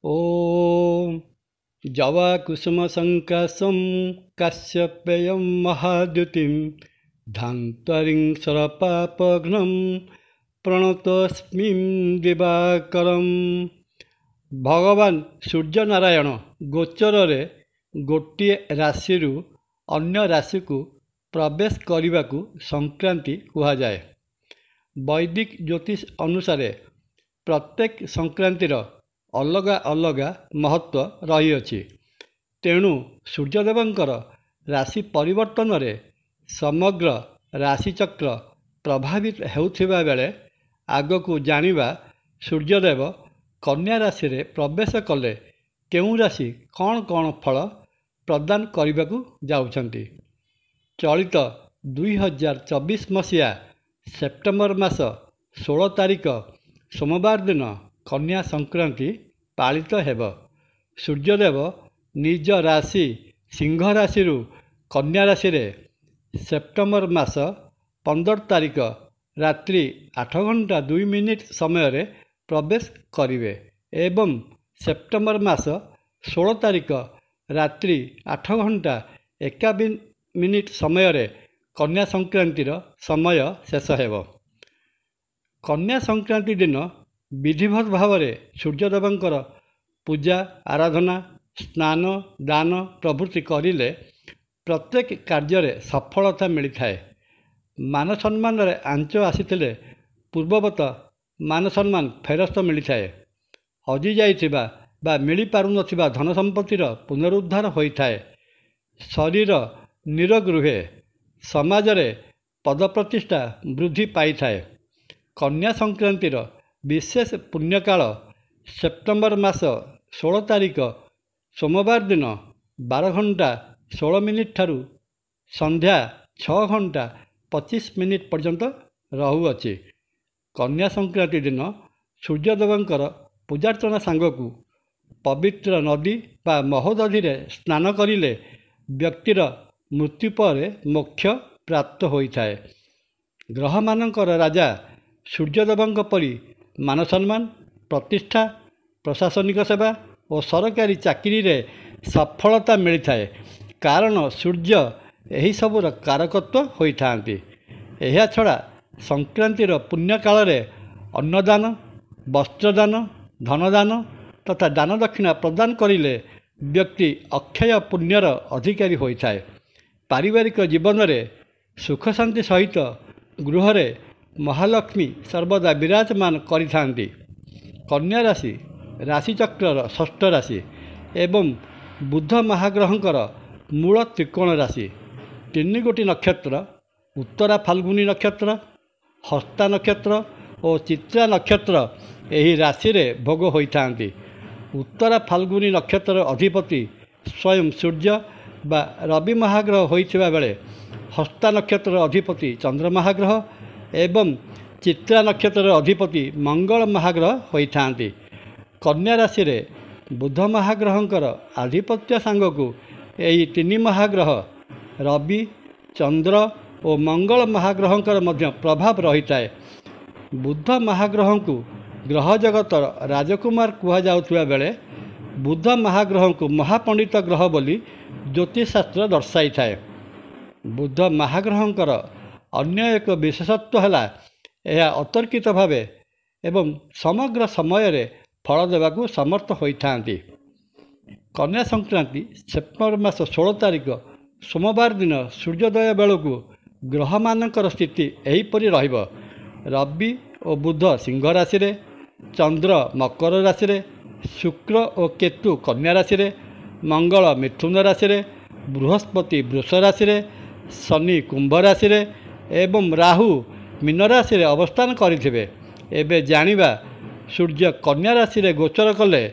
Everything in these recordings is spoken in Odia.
ॐ जवाकुसुमसङ्काशं काश्यपेयं महाद्युतिं धान्तरिं सरपापघ्नं प्रणतोऽस्मि दिवाकरम्। भगवान सूर्यनारायण गोचर गोटे राशि अन्य राशि को प्रवेश करने को संक्रांति कहा जाए। वैदिक ज्योतिष अनुसार प्रत्येक संक्रांतिर अलगा अलगा महत्व रही। तेणु सूर्यदेवंकर राशि परिवर्तन रे समग्र राशिचक्र प्रभावित होउथिबा बेले आगकू जानिबा सूर्यदेव कन्या राशि रे प्रवेश कले केउं राशि कौन कौन फल प्रदान करने जाउछंती। चलित 2024 मसीहा सेप्टेम्बर मास 16 तारिख सोमवार दिन कन्या संक्रांति पालित हेब। सूर्यदेव निज राशि सिंह राशि कन्या राशि रे सेप्टेम्बर मास 15 तारिख रात्रि 8:02 समय रे प्रवेश करिवे एवं सेप्टेम्बर मास 16 तारिख रात्रि 8:51 समय रे कन्या संक्रांतिर समय शेष हेब। कन्या संक्रांति दिन विधिवत भाव में सूर्यदेवंकर पूजा आराधना स्नान दान प्रभृति करिले प्रत्येक कार्य सफलता मिलता है। मान सम्मान रे आंच आसीथिले पूर्ववत मान सम्मान फेरस्त मिलता है। हजि जाइथिबा बा मिली पारु नथिबा धन संपत्तिर पुनरुद्धार होता है। शरीर निरोग रुहे। समाज रे पद प्रतिष्ठा वृद्धि पाई थाए। कन्या संक्रांतिर विशेष पुण्यकाल सेप्टेम्बर मास 16 तारिख सोमवार दिन 12:16 ठारू संध्या 6:25 पर्यंत रहुअछि। कन्या संक्रांति दिन सूर्यदेवंकर पूजार्चना सांगकू पवित्र नदी बा महोदधि स्नान करिले व्यक्तिर मृत्यु पर मोक्ष प्राप्त होता है। ग्रह मानकर राजा सूर्यदेवंक परि मान सम्मान प्रतिष्ठा प्रशासनिक सेवा और सरकारी चाकरी रे सफलता मिलता है। कारण सूर्य यही सबूर कारकत्व होता। यह छड़ा संक्रांतिर पुण्य काल रे अन्नदान वस्त्रदान धनदान तथा दान दक्षिणा प्रदान करिले व्यक्ति अक्षय पुण्यर अधिकारी होता है। पारिवारिक जीवन में सुख शांति सहित गृह रे महालक्ष्मी सर्वदा विराजमान करिथांती। कन्या राशि राशिचक्र षष्ठ राशि एवं बुध महाग्रहंकर मूल त्रिकोण राशि। 3 गोटी नक्षत्र उत्तरा फाल्गुनी नक्षत्र हस्ता नक्षत्र और चित्रा नक्षत्र यही राशि रे भोग होइथांती। उत्तरा फाल्गुनी नक्षत्र अधिपति स्वयं सूर्य बा रवि महाग्रह होइथिबा बेले हस्ता नक्षत्र अधिपति चंद्र महाग्रह एवं चित्रा नक्षत्र अधिपति मंगल महाग्रह होइथांती। कन्या राशि रे बुध महाग्रहंकर आधिपत्य सांगकू यही 3 महाग्रह रवि चंद्र और मंगल महाग्रहंकर मध्य प्रभाव रही है। बुध महाग्रह को ग्रह जगतर राजकुमार कह जाउथुवा बेले बुध महाग्रह को महापंडित ग्रह बोली ज्योतिषशास्त्र दर्शाई थाए। बुध महाग्रहंकर अन्य एक विशेषत्व है यह अतर्कित भाव एवं समग्र समय रे फल देवाकू समर्थ होइथांती। कन्या संक्रांति सेप्टेम्बर मास 16 तारिख सोमवार दिन सूर्योदय बेलू ग्रह मानकर स्थिति एहीपरि रहिब। रवि और बुध सिंह राशि रे चंद्र मकर राशि रे शुक्र और केतु कन्या राशि रे मंगल मिथुन राशि रे बृहस्पति वृष राशि रे शनि कुंभ राशि रे एवं राहु मीन राशि रे अवस्थान करिथिबे। एबे जानिबा सूर्य कन्या राशि रे गोचर कले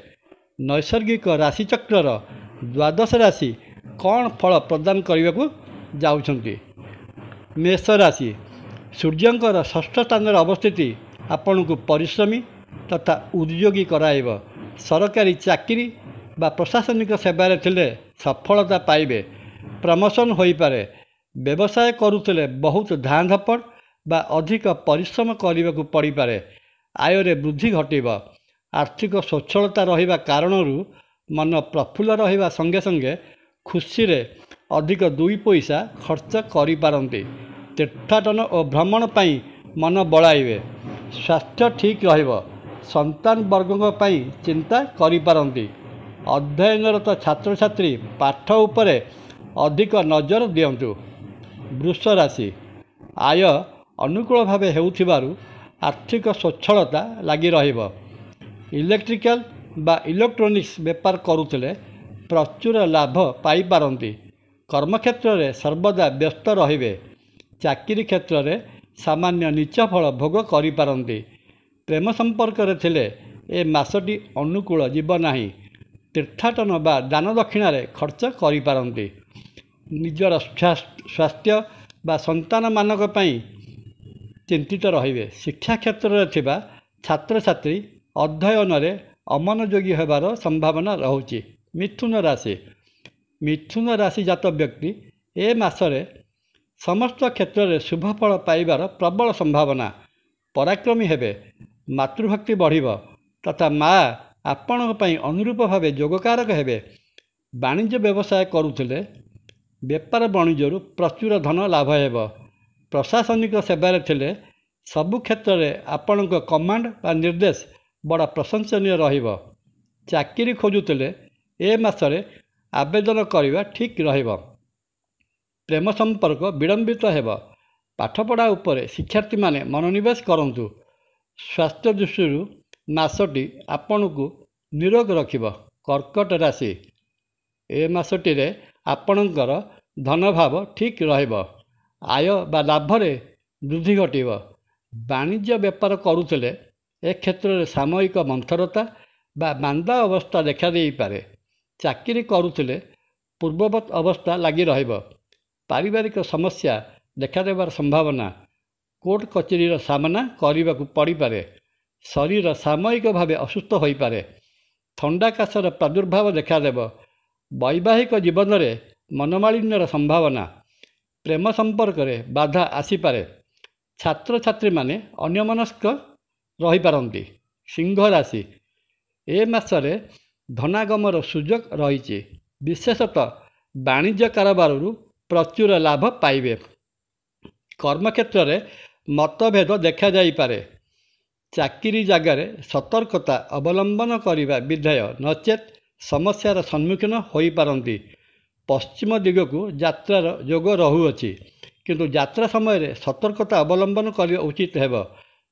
नैसर्गिक राशिचक्र द्वादश राशि कौन फल प्रदान करने को जाउछंती। मेष राशि सूर्यंकर षष्ठ स्थान अवस्थिति आपण को परिश्रमी तथा उद्योगी कराइब। सरकारी चाकरी बा प्रशासनिक सेवारे थिले सफलता पाइबे। प्रमोशन होई पारे। व्यवसाय करुथिले बहुत धां धपड़ बा अधिक परिश्रम करने को पड़ पारे। आय रे वृद्धि घटिब। ଆର୍ଥିକ ସ୍ୱଚ୍ଛଳତା ରହିବା କାରଣରୁ ମନ ପ୍ରଫୁଲ୍ଲ ରହିବା ସଙ୍ଗେ ସଙ୍ଗେ ଖୁସିରେ ଅଧିକ 2 ପଇସା ଖର୍ଚ୍ଚ କରିପାରନ୍ତି। ତୀର୍ଥାଟନ ଓ ଭ୍ରମଣ ପାଇଁ ମନ ବଳାଇବେ। ସ୍ୱାସ୍ଥ୍ୟ ଠିକ୍ ରହିବ। ସନ୍ତାନ ବର୍ଗଙ୍କ ପାଇଁ ଚିନ୍ତା କରିପାରନ୍ତି। ଅଧ୍ୟୟନରତ ଛାତ୍ରଛାତ୍ରୀ ପାଠ ଉପରେ ଅଧିକ ନଜର ଦିଅନ୍ତୁ। ବୃଷ ରାଶି, ଆୟ ଅନୁକୂଳ ଭାବେ ହେଉଥିବାରୁ ଆର୍ଥିକ ସ୍ୱଚ୍ଛଳତା ଲାଗି ରହିବ। ଇଲେକ୍ଟ୍ରିକାଲ ବା ଇଲେକ୍ଟ୍ରୋନିକ୍ସ ବେପାର କରୁଥିଲେ ପ୍ରଚୁର ଲାଭ ପାଇପାରନ୍ତି। କର୍ମକ୍ଷେତ୍ରରେ ସର୍ବଦା ବ୍ୟସ୍ତ ରହିବେ। ଚାକିରି କ୍ଷେତ୍ରରେ ସାମାନ୍ୟ ନୀଚ ଫଳ ଭୋଗ କରିପାରନ୍ତି। ପ୍ରେମ ସମ୍ପର୍କରେ ଥିଲେ ଏ ମାସଟି ଅନୁକୂଳ ଯିବ ନାହିଁ। ତୀର୍ଥାଟନ ବା ଦାନ ଦକ୍ଷିଣାରେ ଖର୍ଚ୍ଚ କରିପାରନ୍ତି। ନିଜର ସ୍ୱାସ୍ଥ୍ୟ ବା ସନ୍ତାନମାନଙ୍କ ପାଇଁ ଚିନ୍ତିତ ରହିବେ। ଶିକ୍ଷା କ୍ଷେତ୍ରରେ ଥିବା ଛାତ୍ରଛାତ୍ରୀ ଅଧ୍ୟୟନରେ ଅମନୋଯୋଗୀ ହେବାର ସମ୍ଭାବନା ରହୁଛି। ମିଥୁନ ରାଶି, ମିଥୁନ ରାଶି ଜାତ ବ୍ୟକ୍ତି ଏ ମାସରେ ସମସ୍ତ କ୍ଷେତ୍ରରେ ଶୁଭଫଳ ପାଇବାର ପ୍ରବଳ ସମ୍ଭାବନା। ପରାକ୍ରମୀ ହେବେ। ମାତୃଭକ୍ତି ବଢ଼ିବ ତଥା ମା ଆପଣଙ୍କ ପାଇଁ ଅନୁରୂପ ଭାବେ ଯୋଗକାରକ ହେବେ। ବାଣିଜ୍ୟ ବ୍ୟବସାୟ କରୁଥିଲେ ବେପାର ବାଣିଜ୍ୟରୁ ପ୍ରଚୁର ଧନ ଲାଭ ହେବ। ପ୍ରଶାସନିକ ସେବାରେ ଥିଲେ ସବୁ କ୍ଷେତ୍ରରେ ଆପଣଙ୍କ କମାଣ୍ଡ ବା ନିର୍ଦ୍ଦେଶ ବଡ଼ ପ୍ରଶଂସନୀୟ ରହିବ। ଚାକିରି ଖୋଜୁଥିଲେ ଏ ମାସରେ ଆବେଦନ କରିବା ଠିକ୍ ରହିବ। ପ୍ରେମ ସମ୍ପର୍କ ବିଳମ୍ବିତ ହେବ। ପାଠପଢ଼ା ଉପରେ ଶିକ୍ଷାର୍ଥୀମାନେ ମନୋନିବେଶ କରନ୍ତୁ। ସ୍ୱାସ୍ଥ୍ୟ ଦୃଷ୍ଟିରୁ ମାସଟି ଆପଣଙ୍କୁ ନିରୋଗ ରଖିବ। କର୍କଟ ରାଶି, ଏ ମାସଟିରେ ଆପଣଙ୍କର ଧନଭାବ ଠିକ୍ ରହିବ। ଆୟ ବା ଲାଭରେ ବୃଦ୍ଧି ଘଟିବ। ବାଣିଜ୍ୟ ବେପାର କରୁଥିଲେ ଏ କ୍ଷେତ୍ରରେ ସାମୟିକ ମନ୍ଥରତା ବା ମାନ୍ଦା ଅବସ୍ଥା ଦେଖାଦେଇପାରେ। ଚାକିରି କରୁଥିଲେ ପୂର୍ବବତ୍ ଅବସ୍ଥା ଲାଗି ରହିବ। ପାରିବାରିକ ସମସ୍ୟା ଦେଖାଦେବାର ସମ୍ଭାବନା। କୋର୍ଟ କଚେରୀର ସାମନା କରିବାକୁ ପଡ଼ିପାରେ। ଶରୀର ସାମୟିକ ଭାବେ ଅସୁସ୍ଥ ହୋଇପାରେ। ଥଣ୍ଡା କାଶର ପ୍ରାଦୁର୍ଭାବ ଦେଖାଦେବ। ବୈବାହିକ ଜୀବନରେ ମନୋମାଳିନ୍ୟର ସମ୍ଭାବନା। ପ୍ରେମ ସମ୍ପର୍କରେ ବାଧା ଆସିପାରେ। ଛାତ୍ରଛାତ୍ରୀମାନେ ଅନ୍ୟମନସ୍କ ରହିପାରନ୍ତି। ସିଂହ ରାଶି, ଏ ମାସରେ ଧନାଗମର ସୁଯୋଗ ରହିଛି। ବିଶେଷତଃ ବାଣିଜ୍ୟ କାରବାରରୁ ପ୍ରଚୁର ଲାଭ ପାଇବେ। କର୍ମକ୍ଷେତ୍ରରେ ମତଭେଦ ଦେଖାଯାଇପାରେ। ଚାକିରି ଜାଗାରେ ସତର୍କତା ଅବଲମ୍ବନ କରିବା ବିଧେୟ, ନଚେତ୍ ସମସ୍ୟାର ସମ୍ମୁଖୀନ ହୋଇପାରନ୍ତି। ପଶ୍ଚିମ ଦିଗକୁ ଯାତ୍ରାର ଯୋଗ ରହୁଅଛି, କିନ୍ତୁ ଯାତ୍ରା ସମୟରେ ସତର୍କତା ଅବଲମ୍ବନ କରିବା ଉଚିତ ହେବ,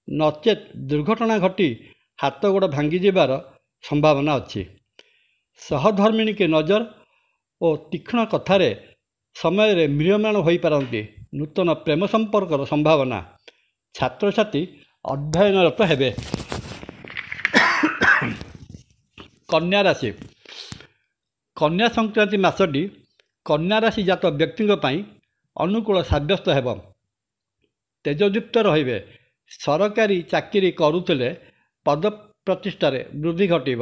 ନଚେତ୍ ଦୁର୍ଘଟଣା ଘଟି ହାତ ଗୋଡ଼ ଭାଙ୍ଗିଯିବାର ସମ୍ଭାବନା ଅଛି। ସହଧର୍ମିଣୀଙ୍କ ନଜର ଓ ତୀକ୍ଷ୍ଣ କଥାରେ ସମୟରେ ମ୍ରିୟମାଣ ହୋଇପାରନ୍ତି। ନୂତନ ପ୍ରେମ ସମ୍ପର୍କର ସମ୍ଭାବନା। ଛାତ୍ରଛାତ୍ରୀ ଅଧ୍ୟୟନରତ ହେବେ। କନ୍ୟା ରାଶି, କନ୍ୟା ସଂକ୍ରାନ୍ତି ମାସଟି କନ୍ୟା ରାଶି ଜାତ ବ୍ୟକ୍ତିଙ୍କ ପାଇଁ ଅନୁକୂଳ ସାବ୍ୟସ୍ତ ହେବ। ତେଜଯୁକ୍ତ ରହିବେ। ସରକାରୀ ଚାକିରି କରୁଥିଲେ ପଦ ପ୍ରତିଷ୍ଠାରେ ବୃଦ୍ଧି ଘଟିବ।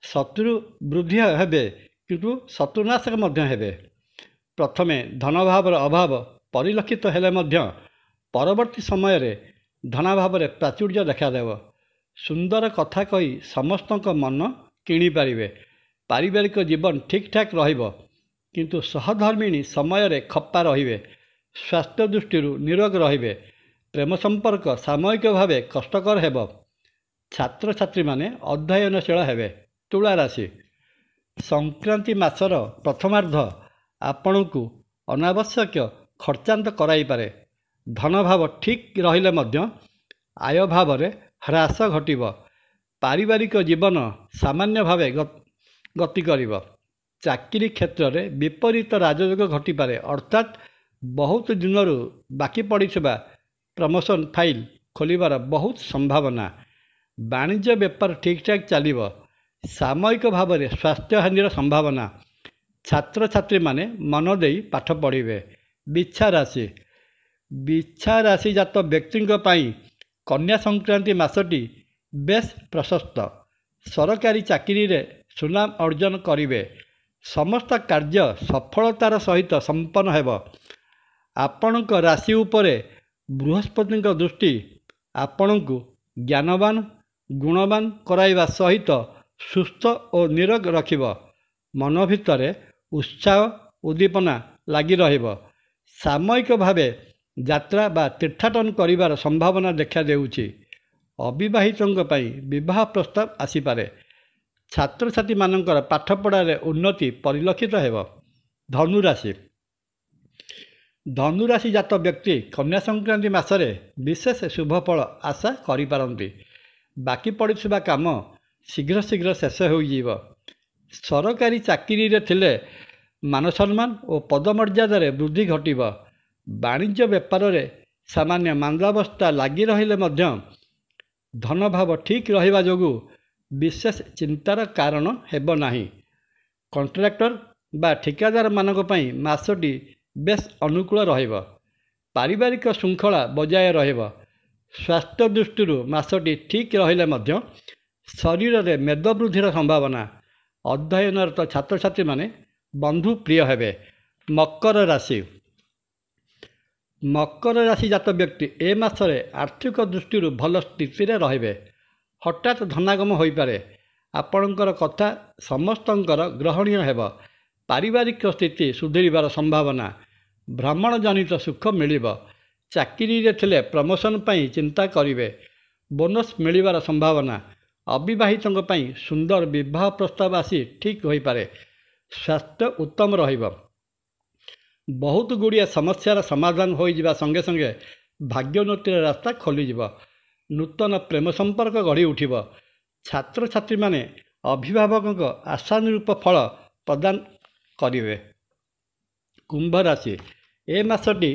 ଶତ୍ରୁ ବୃଦ୍ଧି ହେବେ, କିନ୍ତୁ ଶତ୍ରୁନାଶକ ମଧ୍ୟ ହେବେ। ପ୍ରଥମେ ଧନଭାବର ଅଭାବ ପରିଲକ୍ଷିତ ହେଲେ ମଧ୍ୟ ପରବର୍ତ୍ତୀ ସମୟରେ ଧନାଭାବରେ ପ୍ରାଚୁର୍ଯ୍ୟ ଦେଖାଦେବ। ସୁନ୍ଦର କଥା କହି ସମସ୍ତଙ୍କ ମନ କିଣିପାରିବେ। ପାରିବାରିକ ଜୀବନ ଠିକ୍ ଠାକ୍ ରହିବ, କିନ୍ତୁ ସହଧର୍ମିଣୀ ସମୟରେ ଖପା ରହିବେ। ସ୍ୱାସ୍ଥ୍ୟ ଦୃଷ୍ଟିରୁ ନିରୋଗ ରହିବେ। ପ୍ରେମ ସମ୍ପର୍କ ସାମୟିକ ଭାବେ କଷ୍ଟକର ହେବ। ଛାତ୍ରଛାତ୍ରୀମାନେ ଅଧ୍ୟୟନଶୀଳ ହେବେ। ତୁଳା ରାଶି, ସଂକ୍ରାନ୍ତି ମାସର ପ୍ରଥମାର୍ଦ୍ଧ ଆପଣଙ୍କୁ ଅନାବଶ୍ୟକ ଖର୍ଚ୍ଚାନ୍ତ କରାଇପାରେ। ଧନଭାବ ଠିକ୍ ରହିଲେ ମଧ୍ୟ ଆୟ ଭାବରେ ହ୍ରାସ ଘଟିବ। ପାରିବାରିକ ଜୀବନ ସାମାନ୍ୟ ଭାବେ ଗତି କରିବ। ଚାକିରି କ୍ଷେତ୍ରରେ ବିପରୀତ ରାଜଯୋଗ ଘଟିପାରେ, ଅର୍ଥାତ୍ ବହୁତ ଦିନରୁ ବାକି ପଡ଼ିଥିବା ପ୍ରମୋସନ୍ ଫାଇଲ୍ ଖୋଲିବାର ବହୁତ ସମ୍ଭାବନା। ବାଣିଜ୍ୟ ବେପାର ଠିକ୍ ଠାକ୍ ଚାଲିବ। ସାମୟିକ ଭାବରେ ସ୍ୱାସ୍ଥ୍ୟହାନିର ସମ୍ଭାବନା। ଛାତ୍ରଛାତ୍ରୀମାନେ ମନ ଦେଇ ପାଠ ପଢ଼ିବେ। ବିଛା ରାଶି, ବିଛା ରାଶି ଜାତ ବ୍ୟକ୍ତିଙ୍କ ପାଇଁ କନ୍ୟା ସଂକ୍ରାନ୍ତି ମାସଟି ବେଶ୍ ପ୍ରଶସ୍ତ। ସରକାରୀ ଚାକିରିରେ ସୁନାମ ଅର୍ଜନ କରିବେ। ସମସ୍ତ କାର୍ଯ୍ୟ ସଫଳତାର ସହିତ ସମ୍ପନ୍ନ ହେବ। ଆପଣଙ୍କ ରାଶି ଉପରେ ବୃହସ୍ପତିଙ୍କ ଦୃଷ୍ଟି ଆପଣଙ୍କୁ ଜ୍ଞାନବାନ ଗୁଣବାନ କରାଇବା ସହିତ ସୁସ୍ଥ ଓ ନିରୋଗ ରଖିବ। ମନ ଭିତରେ ଉତ୍ସାହ ଉଦ୍ଦୀପନା ଲାଗି ରହିବ। ସାମୟିକ ଭାବେ ଯାତ୍ରା ବା ତୀର୍ଥାଟନ କରିବାର ସମ୍ଭାବନା ଦେଖାଦେଉଛି। ଅବିବାହିତଙ୍କ ପାଇଁ ବିବାହ ପ୍ରସ୍ତାବ ଆସିପାରେ। ଛାତ୍ରଛାତ୍ରୀମାନଙ୍କର ପାଠପଢ଼ାରେ ଉନ୍ନତି ପରିଲକ୍ଷିତ ହେବ। ଧନୁରାଶି। ଧନୁରାଶି ଜାତ ବ୍ୟକ୍ତି କନ୍ୟା ସଂକ୍ରାନ୍ତି ମାସରେ ବିଶେଷ ଶୁଭଫଳ ଆଶା କରିପାରନ୍ତି। ବାକି ପଡ଼ିଥିବା କାମ ଶୀଘ୍ର ଶୀଘ୍ର ଶେଷ ହୋଇଯିବ। ସରକାରୀ ଚାକିରିରେ ଥିଲେ ମାନସମ୍ମାନ ଓ ପଦମର୍ଯ୍ୟାଦାରେ ବୃଦ୍ଧି ଘଟିବ। ବାଣିଜ୍ୟ ବେପାରରେ ସାମାନ୍ୟ ମାନ୍ଦାବସ୍ଥା ଲାଗି ରହିଲେ ମଧ୍ୟ ଧନଭାବ ଠିକ୍ ରହିବା ଯୋଗୁଁ ବିଶେଷ ଚିନ୍ତାର କାରଣ ହେବ ନାହିଁ। କଣ୍ଟ୍ରାକ୍ଟର ବା ଠିକାଦାରମାନଙ୍କ ପାଇଁ ମାସଟି ବେଶ ଅନୁକୂଳ ରହିବ। ପାରିବାରିକ ଶୃଙ୍ଖଳା ବଜାୟ ରହିବ। ସ୍ୱାସ୍ଥ୍ୟ ଦୃଷ୍ଟିରୁ ମାସଟି ଠିକ୍ ରହିଲେ ମଧ୍ୟ ଶରୀରରେ ମେଦବୃଦ୍ଧିର ସମ୍ଭାବନା। ଅଧ୍ୟୟନରତ ଛାତ୍ରଛାତ୍ରୀମାନେ ବନ୍ଧୁ ପ୍ରିୟ ହେବେ। ମକର ରାଶି। ମକର ରାଶି ଜାତ ବ୍ୟକ୍ତି ଏ ମାସରେ ଆର୍ଥିକ ଦୃଷ୍ଟିରୁ ଭଲ ସ୍ଥିତିରେ ରହିବେ। ହଠାତ୍ ଧନାଗମ ହୋଇପାରେ। ଆପଣଙ୍କର କଥା ସମସ୍ତଙ୍କର ଗ୍ରହଣୀୟ ହେବ। ପାରିବାରିକ ସ୍ଥିତି ସୁଧୁରିବାର ସମ୍ଭାବନା। ଭ୍ରମଣ ଜନିତ ସୁଖ ମିଳିବ। ଚାକିରିରେ ଥିଲେ ପ୍ରମୋସନ ପାଇଁ ଚିନ୍ତା କରିବେ। ବୋନସ୍ ମିଳିବାର ସମ୍ଭାବନା। ଅବିବାହିତଙ୍କ ପାଇଁ ସୁନ୍ଦର ବିବାହ ପ୍ରସ୍ତାବ ଆସି ଠିକ୍ ହୋଇପାରେ। ସ୍ୱାସ୍ଥ୍ୟ ଉତ୍ତମ ରହିବ। ବହୁତ ଗୁଡ଼ିଏ ସମସ୍ୟାର ସମାଧାନ ହୋଇଯିବା ସଙ୍ଗେ ସଙ୍ଗେ ଭାଗ୍ୟୋନ୍ନତିର ରାସ୍ତା ଖୋଲିଯିବ। ନୂତନ ପ୍ରେମ ସମ୍ପର୍କ ଗଢ଼ି ଉଠିବ। ଛାତ୍ରଛାତ୍ରୀମାନେ ଅଭିଭାବକଙ୍କ ଆଶାନୁରୂପ ଫଳ ପ୍ରଦାନ କରିବେ। କୁମ୍ଭ ରାଶି। ଏ ମାସଟି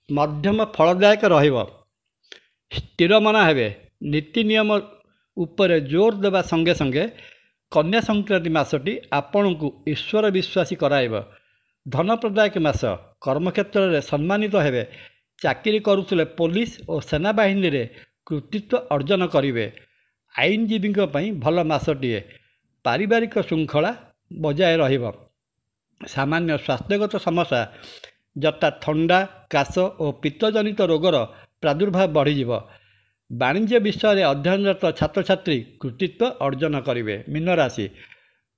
ମଧ୍ୟମ ଫଳଦାୟକ ରହିବ। ସ୍ଥିର ମନା ହେବେ। ନୀତି ନିୟମ ଉପରେ ଜୋର ଦେବା ସଙ୍ଗେ ସଙ୍ଗେ କନ୍ୟା ସଂକ୍ରାନ୍ତି ମାସଟି ଆପଣଙ୍କୁ ଈଶ୍ୱର ବିଶ୍ୱାସୀ କରାଇବ। ଧନପ୍ରଦାୟକ ମାସ। କର୍ମକ୍ଷେତ୍ରରେ ସମ୍ମାନିତ ହେବେ। ଚାକିରି କରୁଥିଲେ ପୋଲିସ ଓ ସେନାବାହିନୀରେ କୃତିତ୍ୱ ଅର୍ଜନ କରିବେ। ଆଇନଜୀବୀଙ୍କ ପାଇଁ ଭଲ ମାସଟିଏ। ପାରିବାରିକ ଶୃଙ୍ଖଳା ବଜାୟ ରହିବ। ସାମାନ୍ୟ ସ୍ୱାସ୍ଥ୍ୟଗତ ସମସ୍ୟା ଯଥା ଥଣ୍ଡା କାଶ ଓ ପିତ୍ତଜନିତ ରୋଗର ପ୍ରାଦୁର୍ଭାବ ବଢ଼ିଯିବ। ବାଣିଜ୍ୟ ବିଷୟରେ ଅଧ୍ୟୟନରତ ଛାତ୍ରଛାତ୍ରୀ କୃତିତ୍ୱ ଅର୍ଜନ କରିବେ। ମୀନରାଶି।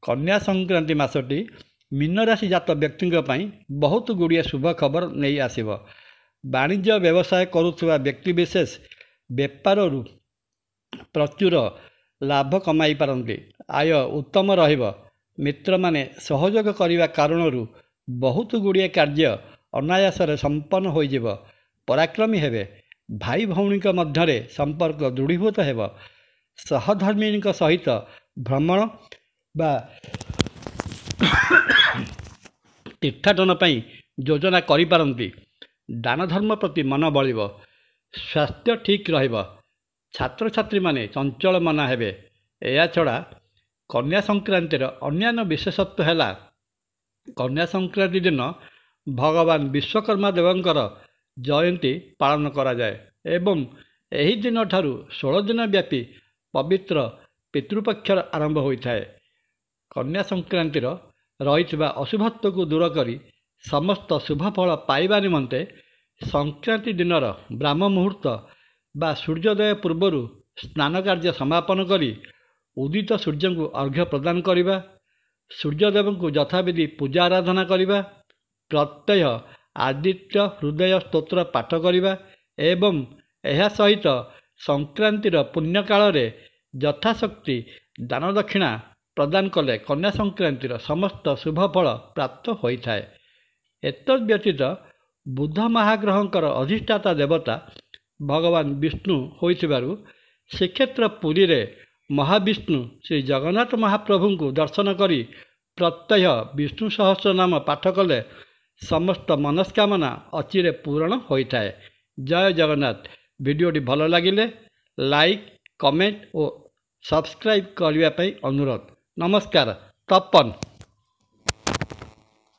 କନ୍ୟା ସଂକ୍ରାନ୍ତି ମାସଟି ମୀନରାଶି ଜାତ ବ୍ୟକ୍ତିଙ୍କ ପାଇଁ ବହୁତ ଗୁଡ଼ିଏ ଶୁଭ ଖବର ନେଇ ଆସିବ। ବାଣିଜ୍ୟ ବ୍ୟବସାୟ କରୁଥିବା ବ୍ୟକ୍ତିବିଶେଷ ବେପାରରୁ ପ୍ରଚୁର ଲାଭ କମାଇ ପାରନ୍ତି। ଆୟ ଉତ୍ତମ ରହିବ। ମିତ୍ରମାନେ ସହଯୋଗ କରିବା କାରଣରୁ ବହୁତ ଗୁଡ଼ିଏ କାର୍ଯ୍ୟ ଅନାୟାସରେ ସମ୍ପନ୍ନ ହୋଇଯିବ। ପରାକ୍ରମୀ ହେବେ। ଭାଇ ଭଉଣୀଙ୍କ ମଧ୍ୟରେ ସମ୍ପର୍କ ଦୃଢ଼ୀଭୂତ ହେବ। ସହଧର୍ମିଣୀଙ୍କ ସହିତ ଭ୍ରମଣ ବା ତୀର୍ଥାଟନ ପାଇଁ ଯୋଜନା କରିପାରନ୍ତି। ଦାନ ଧର୍ମ ପ୍ରତି ମନ ବଳିବ। ସ୍ୱାସ୍ଥ୍ୟ ଠିକ୍ ରହିବ। ଛାତ୍ରଛାତ୍ରୀମାନେ ଚଞ୍ଚଳ ମନା ହେବେ। ଏହାଛଡ଼ା କନ୍ୟା ସଂକ୍ରାନ୍ତିର ଅନ୍ୟାନ୍ୟ ବିଶେଷତ୍ୱ ହେଲା କନ୍ୟା ସଂକ୍ରାନ୍ତି ଦିନ ଭଗବାନ ବିଶ୍ୱକର୍ମା ଦେବଙ୍କର ଜୟନ୍ତୀ ପାଳନ କରାଯାଏ ଏବଂ ଏହି ଦିନଠାରୁ 16 ଦିନ ବ୍ୟାପୀ ପବିତ୍ର ପିତୃପକ୍ଷର ଆରମ୍ଭ ହୋଇଥାଏ। କନ୍ୟା ସଂକ୍ରାନ୍ତିର ରହିଥିବା ଅଶୁଭତ୍ୱକୁ ଦୂର କରି ସମସ୍ତ ଶୁଭଫଳ ପାଇବା ନିମନ୍ତେ ସଂକ୍ରାନ୍ତି ଦିନର ବ୍ରାହ୍ମ ମୁହୂର୍ତ୍ତ ବା ସୂର୍ଯ୍ୟୋଦୟ ପୂର୍ବରୁ ସ୍ନାନ କାର୍ଯ୍ୟ ସମାପନ କରି ଉଦିତ ସୂର୍ଯ୍ୟଙ୍କୁ ଅର୍ଘ୍ୟ ପ୍ରଦାନ କରିବା, ସୂର୍ଯ୍ୟଦେବଙ୍କୁ ଯଥାବିଧି ପୂଜା ଆରାଧନା କରିବା, ପ୍ରତ୍ୟହ ଆଦିତ୍ୟ ହୃଦୟ ସ୍ତୋତ୍ର ପାଠ କରିବା ଏବଂ ଏହା ସହିତ ସଂକ୍ରାନ୍ତିର ପୁଣ୍ୟକାଳରେ ଯଥାଶକ୍ତି ଦାନ ଦକ୍ଷିଣା ପ୍ରଦାନ କଲେ କନ୍ୟା ସଂକ୍ରାନ୍ତିର ସମସ୍ତ ଶୁଭଫଳ ପ୍ରାପ୍ତ ହୋଇଥାଏ। ଏତଦ୍‌ବ୍ୟତୀତ ବୁଧ ମହାଗ୍ରହଙ୍କର ଅଧିଷ୍ଠାତା ଦେବତା ଭଗବାନ ବିଷ୍ଣୁ ହୋଇଥିବାରୁ ଶ୍ରୀକ୍ଷେତ୍ର ପୁରୀରେ ମହାବିଷ୍ଣୁ ଶ୍ରୀ ଜଗନ୍ନାଥ ମହାପ୍ରଭୁଙ୍କୁ ଦର୍ଶନ କରି ପ୍ରତ୍ୟହ ବିଷ୍ଣୁ ସହସ୍ରନାମ ପାଠ କଲେ ସମସ୍ତ ମନସ୍କାମନା ଅଚିରେ ପୂରଣ ହୋଇଥାଏ। ଜୟ ଜଗନ୍ନାଥ। ଭିଡ଼ିଓଟି ଭଲ ଲାଗିଲେ ଲାଇକ୍, କମେଣ୍ଟ ଓ ସବସ୍କ୍ରାଇବ୍ କରିବା ପାଇଁ ଅନୁରୋଧ। ନମସ୍କାର। ତପନ।